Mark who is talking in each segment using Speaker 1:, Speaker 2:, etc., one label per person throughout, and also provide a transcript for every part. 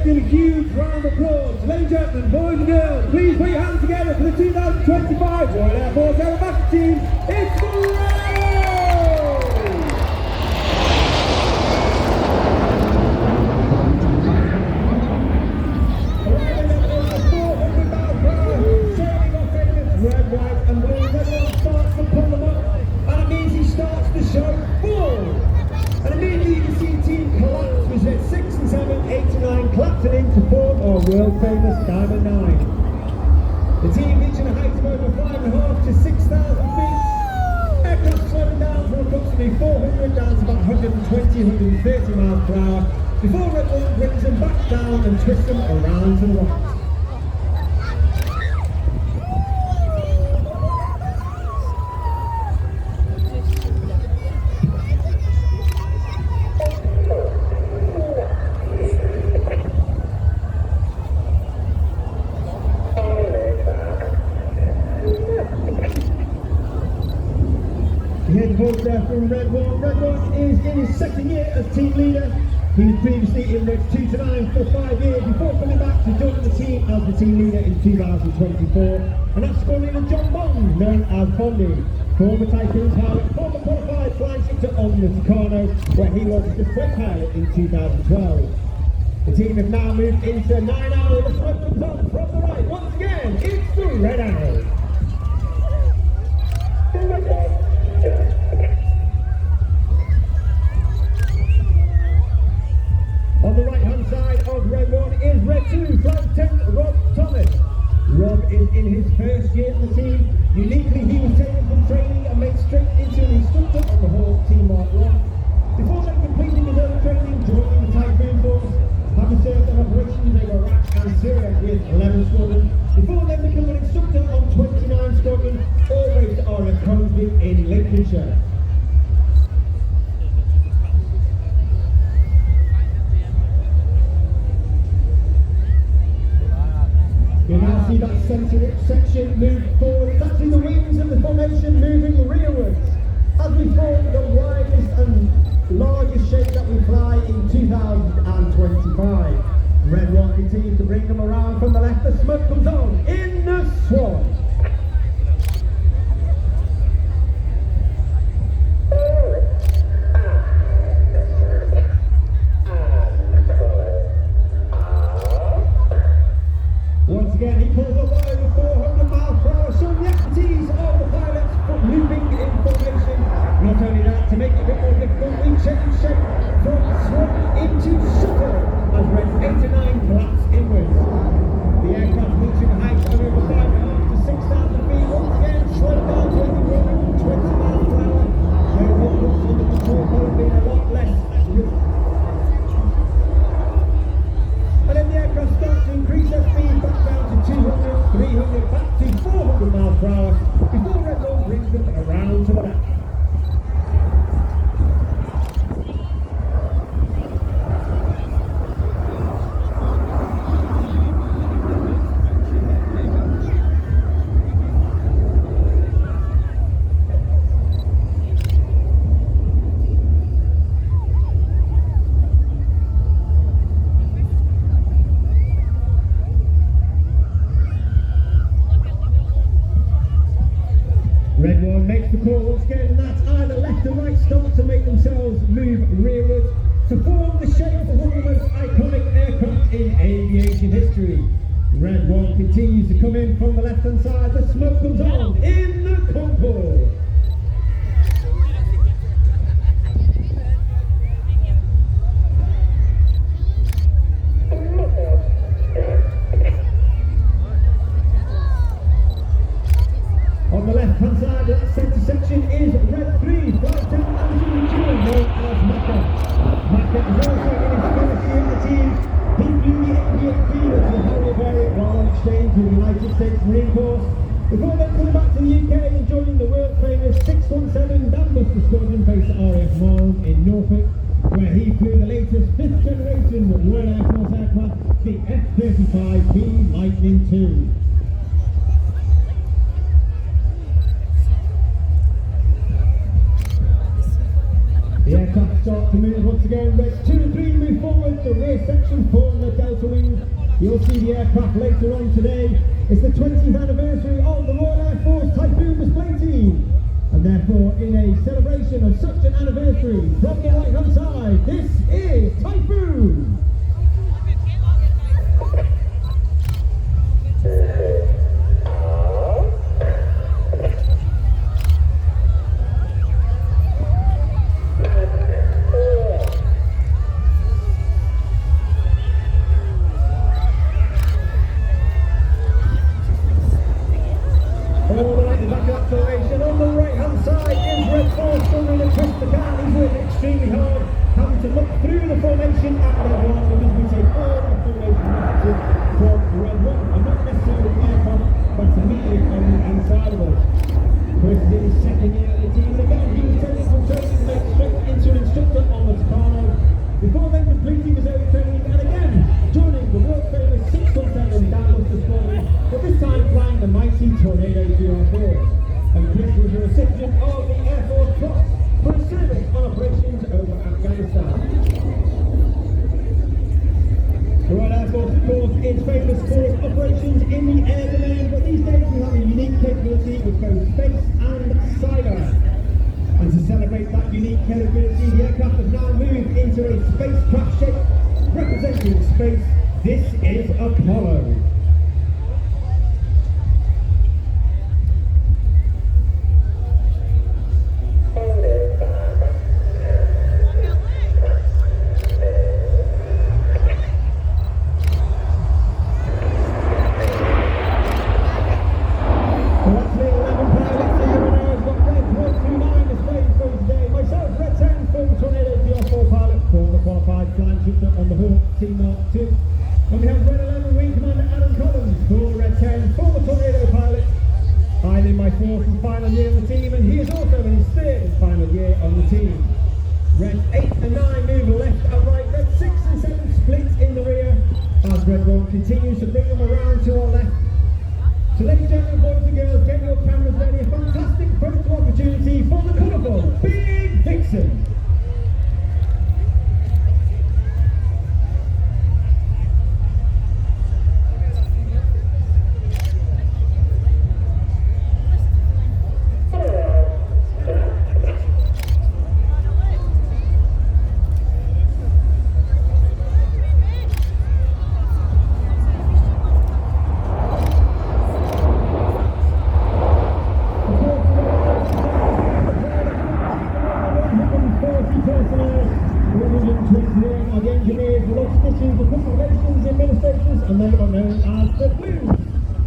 Speaker 1: A huge round of applause. Ladies and gentlemen, boys and girls, please put your hands together for the 2025 Royal Air Force Aerobatic Team. It's the red, white and blue. Everyone starts to pull them up, and it means he starts the show forward. And immediately you can see the team collapse with at 6 and 7, 8 and 9, collapsing into form our world famous Diamond 9. The team reaching a height of over 5.5 to 6,000 feet. Aircraft slowing down from approximately 400 down to about 120, 130 miles per hour before Red One brings them back down and twists them around to the right. Head voice there from Red One. Red One is in his second year as team leader. He was previously in Reds 2 to 9 for 5 years before coming back to join the team as the team leader in 2024. And that's scoring a John Bond, known as Bondy. Former Typhoon's pilot, former qualified flying instructor on the Tucano, where he was the flight pilot in 2012. The team have now moved into 9 hours. The smoke comes on from the right. Once again, it's the Red Arrow. On the right hand side of Red 1 is Red 2, Flight 10, Rob Thomas. Rob is in his first year at the team. Uniquely, he was taken from training and made straight into an instructor on the Hawk Team Mark 1. Before then completing his own training, joining the Typhoon Force, having served on operations in Iraq and Syria with 11 squadrons. Before then becoming an instructor on 29 squadrons, all based on a Crosby in Lincolnshire. You now see that centre section move forward. It's actually the wings of the formation moving rearwards as we form the widest and largest shape that we fly in 2025. Red One continues to bring them around from the left. The smoke comes on in the Swan. Once again, he pulls up at over 400 miles per hour, showing the expertise of the pilots for moving in formation. Not only that, to make it a bit more difficult, we change shape from swan into shuttle as Reds 8 and 9 collapse inwards. The aircraft reaching a height of over 5.5 to 6,000 feet. Once again, slowed down to over 120 miles per hour. The overall under control column being a lot less. And then the aircraft starts to increase their speed back down to 200, 300, back to 400 miles per hour before Red Bull brings them around to the back. Red One makes the call once again, and that's either left or right start to make themselves move rearward to form the shape of one of the most iconic aircraft in aviation history. Red One continues to come in from the left hand side. The smoke comes on in the concourse. On the left hand side of that centre section is Red 3, Flight 10, Anthony Jewel, known as Macca. Macca is also in his first year in the team. He flew the APFP with the Harrier variant while on exchange with the United States Marine Corps. Before then coming back to the UK and joining the world famous 617 Dambuster Squadron based at RAF Marne in Norfolk, where he flew the latest 5th generation Royal Air Force aircraft, the F-35B Lightning II. The aircraft start to move once again. Reds 2 and 3 move forward. The rear section form the delta wing. You'll see the aircraft later on today. It's the 20th anniversary of the Royal Air Force Typhoon display team. And therefore, in a celebration of such an anniversary, from the right-hand side, this is Typhoon! On the right-hand side is Red Force, struggling to twist the car. He's working extremely hard, having to look through the formation at Red 1 because we take all the formation messages from Red 1 and not necessarily the aircraft that's immediately on the inside of us. Chris is in his second year at the team, and again he was taking some training to make straight into an instructor on the Tucano before then completing his early training and again joining the world famous 617 downbuster squadron, but this time flying the mighty Tornado GR4. And Chris was a recipient of the Air Force Cross for his service on operations over Afghanistan. The Royal Air Force, of course, is famous for its operations in the air domain, but these days we have a unique capability with both space and cyber. And to celebrate that unique capability, the aircraft has now moved into a spacecraft shape representing space. This is Apollo. On the Hawk T-Mark 2. And we have Red 11 Wing Commander Adam Collins for Red 10, former Tornado pilot. I'm in my fourth and final year on the team, and he is also in his third and final year on the team. Red 8 and 9 move left and right, Red 6 and 7 split in the rear, as Red 1 continues to bring them around to our left. So ladies and gentlemen, boys and girls, get your cameras ready. A fantastic photo opportunity for the colourful Big Vixen. Are the engineers, logisticians, the communications administrators, and they are known as the Blues.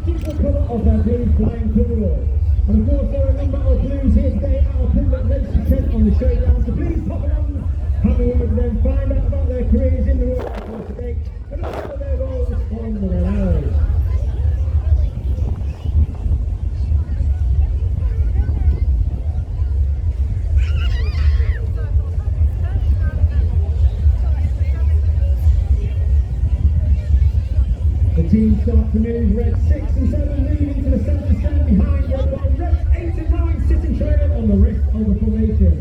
Speaker 1: Keep the colour of their blue flying colour. And of course there are a number of Blues here today at our public racing tent on the showground, so please pop along, have a word with them, find out about their careers in the Royal Air Force today, and also their roles on the Red Arrows. The team start to move. Red 6 and 7 move into the centre stand behind Red 1. Red 8 and 9 sit and trail on the rest of the formation.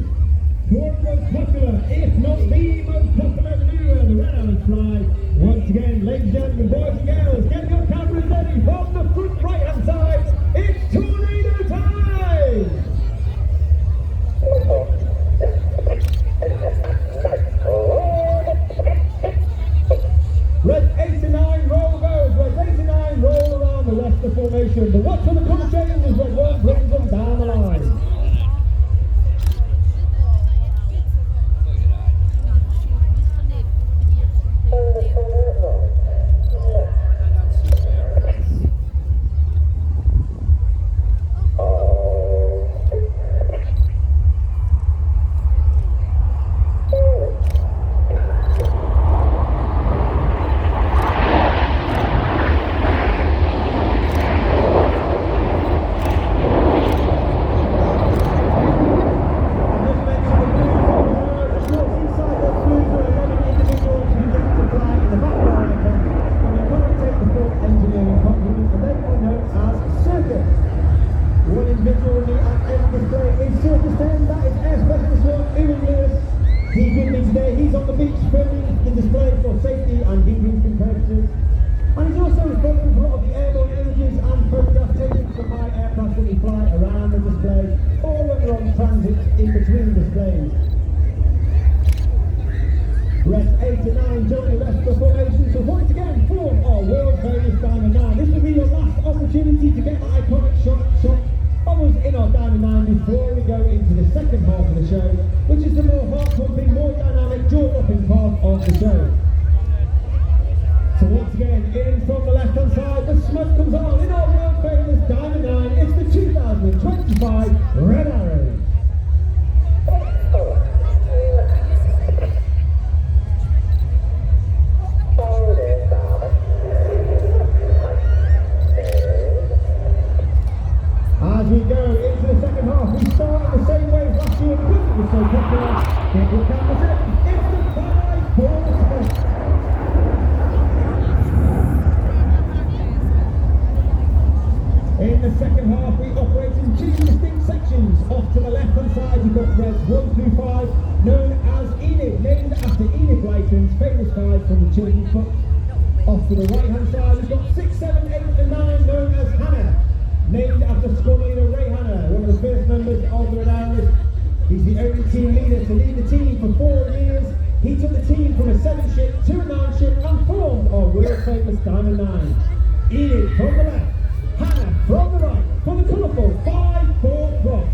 Speaker 1: For the most popular, if not the most popular maneuver, the Red Arrows fly. Once again, ladies and gentlemen, boys and girls, get your cameras ready from the front right hand side. It's Tornado time! Red 8 and 9 roll goes. Red 8 and 9 roll around the rest of the formation. But watch for the colour change as Red 1 brings them down the line. So once again, in from the left-hand side, the smoke comes on in our world famous Diamond 9. It's the 2025 Red Arrows. As we go into the second half, we start the same way as last year because it was so popular. Get your cameras in. It's the 5-4 split. In the second half, we operate in two distinct sections. Off to the left-hand side, you've got reds 1 through 5, known as Enid, named after Enid Blyton's famous 5 from the children's book. Off to the right-hand side, we've got 6, 7, 8 and 9, known as Hannah, named after squad leader Ray Hannah, one of the first members of the Red Arrows. He's the only team leader to lead the team for 4 years. He took the team from a 7-ship to a 9-ship and formed our world famous Diamond 9. Enid from the left, Hannah from the right, for the colourful 5-4 cross.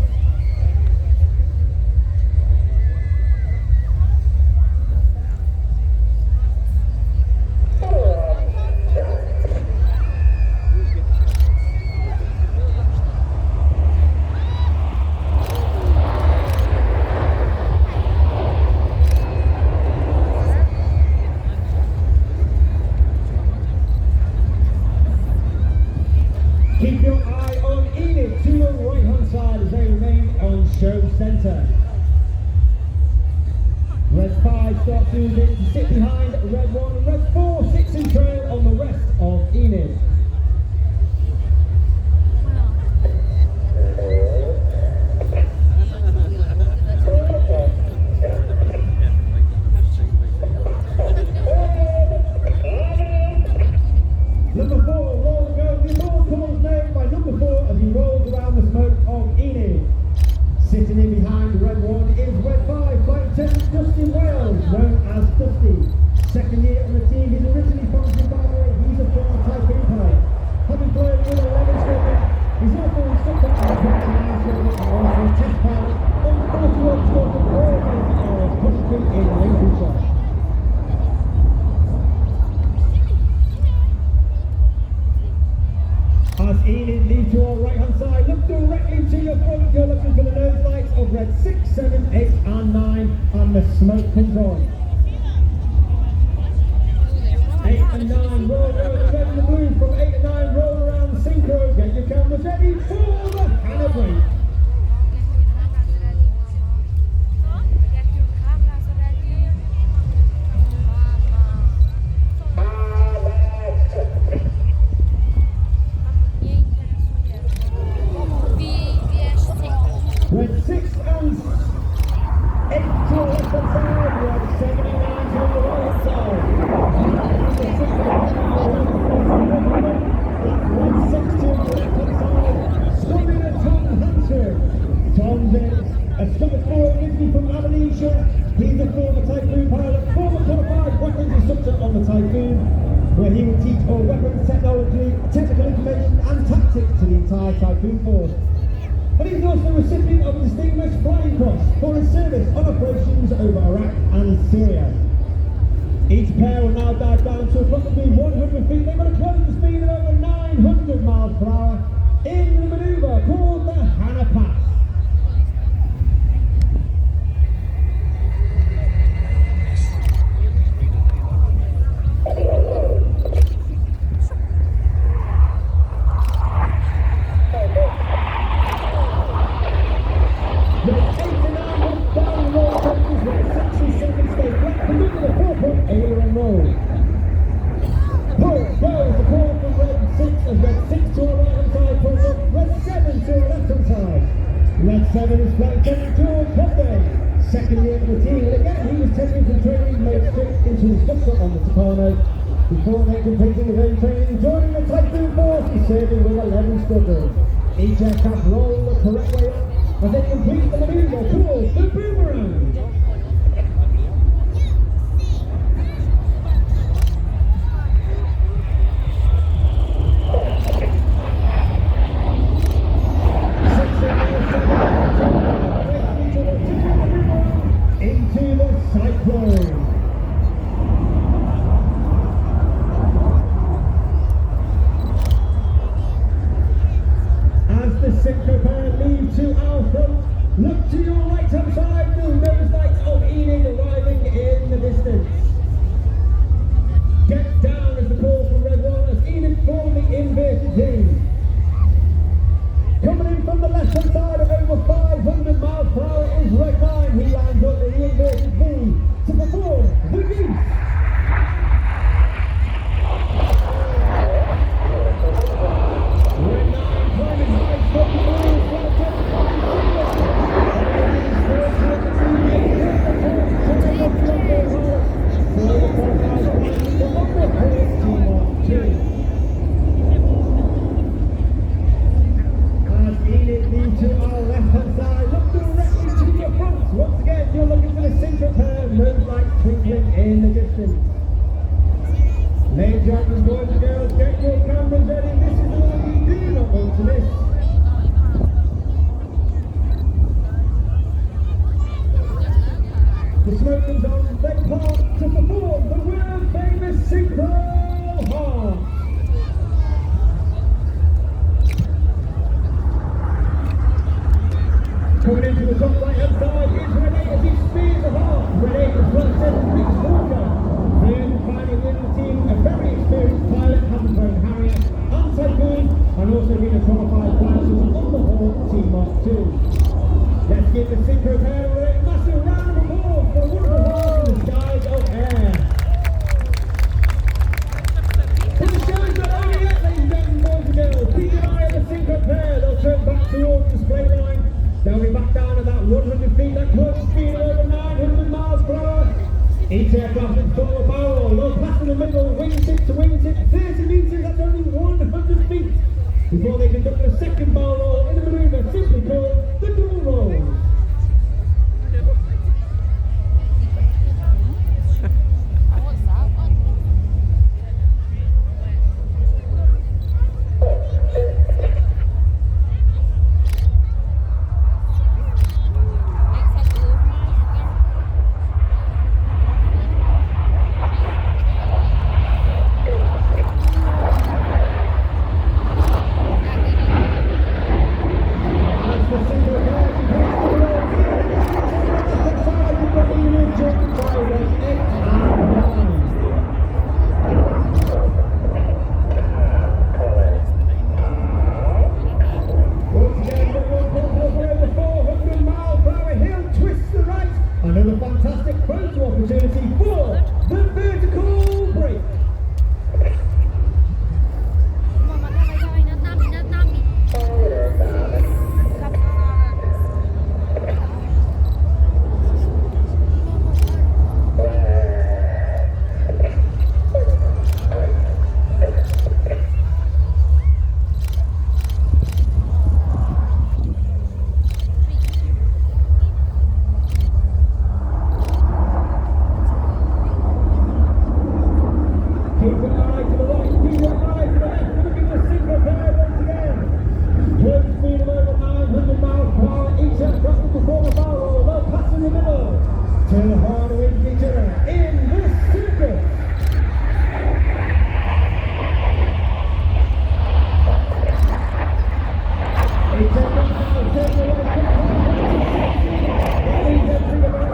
Speaker 1: Keep your eye on Enid to your right-hand side as they remain on show centre. Red 5 starts moving to sit behind Red 1 and Red 4 sits in trail on the rest of Enid. Number 4, roll go. The ball calls made by number 4 as he rolls around the smoke of Enid. Sitting in behind Red 1 is Red 5, Flight 10, Dusty Wales, known as Dusty. Second year on the team, he's originally from Zimbabwe, he's a former Typhoon pilot. Having flown with 11 squadron, he's also instructor on the 29 squadron and also a test pilot on 41 squadron all of country in Lincolnshire. As Enid leads to our right-hand side, look directly to your front. You're looking for the nose lights of red 6, 7, 8 and 9 and the smoke comes on. 8 and 9 roll over the red and the blue. From 8 and 9 roll around the synchro. Get your cameras ready for the Hannah break. Red 6 and 8 to the left-hand side, red 7 and 9 to the right side. Red 6 to the left-hand side, scoring a Tom Hansen. Tom's a stomach forward originally from Aberdeenshire. He's a former Typhoon pilot, former qualified weapons instructor on the Typhoon, where he will teach all weapons technology, technical information and tactics to the entire Typhoon force. But he's also a recipient of a Distinguished Flying Cross for his service on operations over Iraq and Syria. Each pair will now dive down to approximately 100 feet. They've got a closing speed of over 900 miles per hour in the manoeuvre called the Hannah Pass. Red 7 is flight 10 George Hobday, second year for the team, and again he was taken from training, made straight into instructor on the Tucano, before then completing his own training, joining the Typhoon force and serving with 11 squadrons. Each aircraft roll the correct way up as they complete the manoeuvre towards the boomerang. Into the cyclone. Excitement, boys and girls, get your cameras ready. This is the one you do not want to miss. The smoke comes on, they part to perform the world famous synchro heart. Coming into the top right hand side is Renee as he speeds the heart. Renee is well set to reach Walker. Then finally in the team, a very experienced pilot, having flown Harrier and Typhoon, and also been a qualified flashes on the whole Team Mark 2. Let's give the synchro pair a massive round of applause for a wonderful heart in the skies of air. But the show's not over yet, ladies and gentlemen, boys and girls. Keep an eye on the synchro pair. They'll turn back towards the display line. They'll be back down at that 100 feet, that close speed of over 900 miles per hour. Each aircraft is full of barrel, they'll pass in the middle, wingtip to wingtip, 30 metres, that's only 100 feet, before they conduct the second barrel roll in a manoeuvre simply called the double roll. Another fantastic photo opportunity for the vertical break. Turn hard away from each other in this circuit. It's a now, turn away that means everything about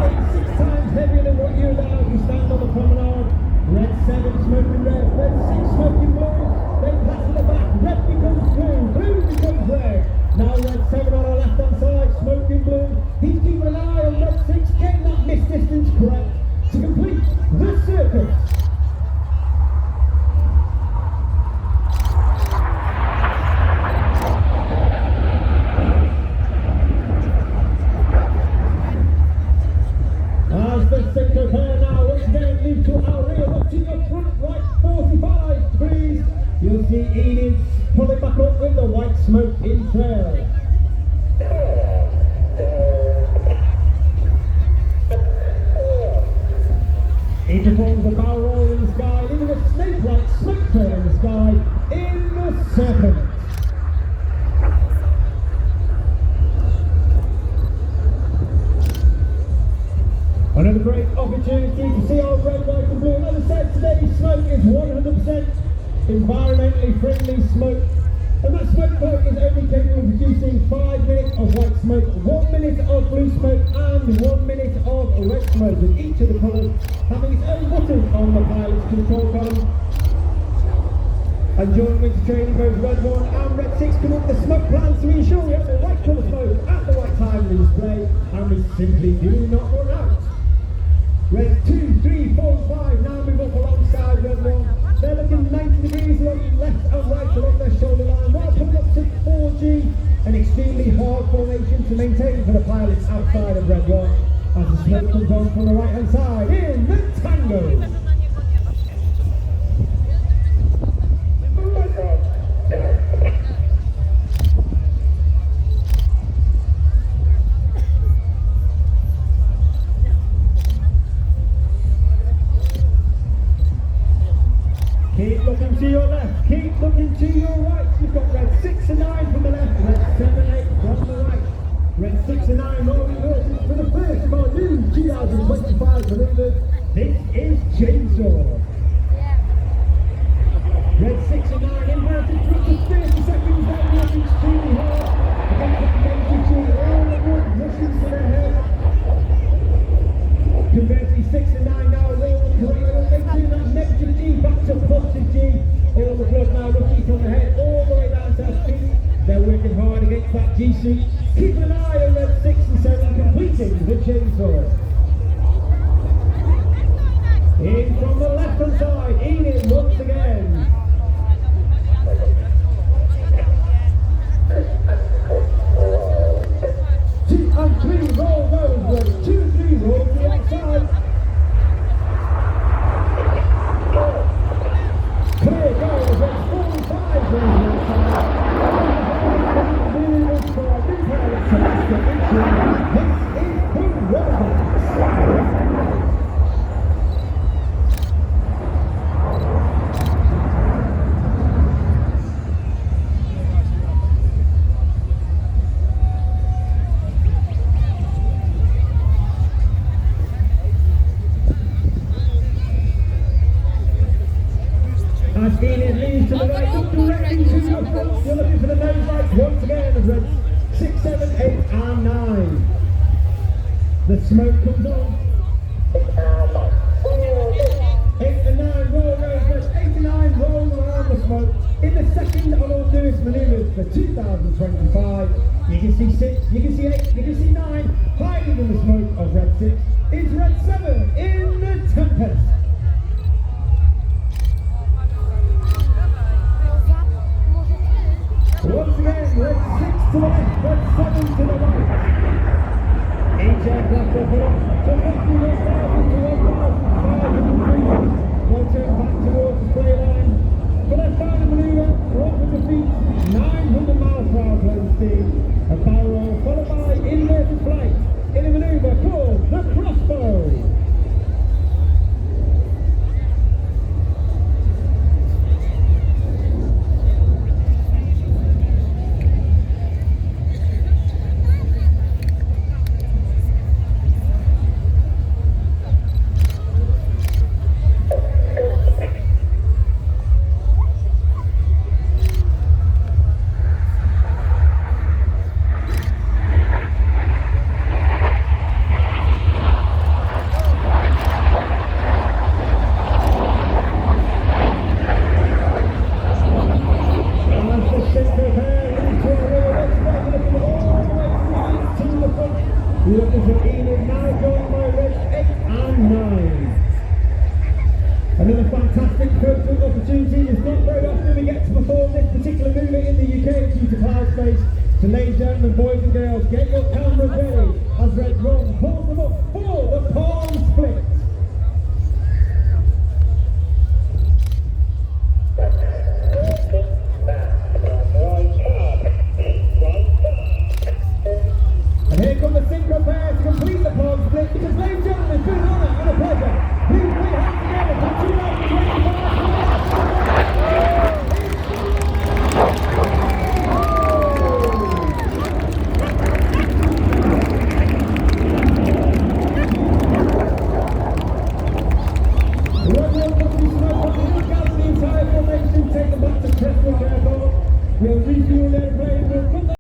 Speaker 1: it 6 times heavier than what you allow to stand on the promenade. Red 7 smoking red, red 6 smoking blue. They pass to the back, red becomes blue, blue becomes red. Now red 7 on our left hand side, smoking blue. He's keeping an eye on red 6, getting that miss distance correct to complete the circuit. As the synchro pair now once again leave to our rear, watching the front right 45 degrees. You'll see Enid pulling back up with the white smoke in trail. He performs a barrel roll in the sky, leaving a snake-like smoke trail in the sky in the serpent. Another great opportunity to see our red, white and blue. As I said, today's smoke is 100% environmentally friendly smoke. And that smoke plug is only capable of producing 5 minutes of white smoke, 1 minute of blue smoke and 1 minute of red smoke, with each of the colours having its own button on the pilot's control column. And during winter training, both red 1 and red 6 come up with the smoke plans to ensure we have the right colour smoke at the right time in the display, and we simply do not run out. Red 2, 3, 4, 5 now move up alongside red 1. They're looking 90 degrees along left and right along their shoulder line, while pulling up to 4G, an extremely hard formation to maintain for the pilots outside of red 1, as the smoke comes on from the right hand side in the tango. Keep looking to your left, keep looking to your right. You've got red 6 and 9 from the left, red 7, 8 from the right. Red 6 and 9 rolling horses for the first of our new 2025 manoeuvres. This is Chainsaw. Red 6 and 9 inverted for up to 30 seconds, then working extremely hard. Against that negative G, all the wood rushing to their head. Conversely, 6 and 9 now roll correct. They turn that negative G back to positive G. All the blood now rushing from the head all the way down to their feet. They're working hard against that G suit. Keep an eye on red 6 and 7 completing the chainsaw. In from the left hand side, Enid once again. 2 and 3 roll those, ready, 2, 3 roll to the outside. Clear goes, red 4 and 5 roll to the outside. This is the as Enid leads to the right, look directly to your front. You're looking for the nose lights once again as red 6, 7, 8 and 9. The smoke comes on. 8 and 9 roll over, 8 and 9 roll around the smoke. In the second of our newest manoeuvres for 2025, you can see 6, you can see 8, you can see 9. Hiding in the smoke of red 6 is red 7 in the Tempest. Once again, red 6 to the left, red 7 to the right. Each aircraft will put up to 51,000 to 1,503. One turn back towards the spray line. For their final manoeuvre, we're up with the feet, 900 miles per hour closing speed.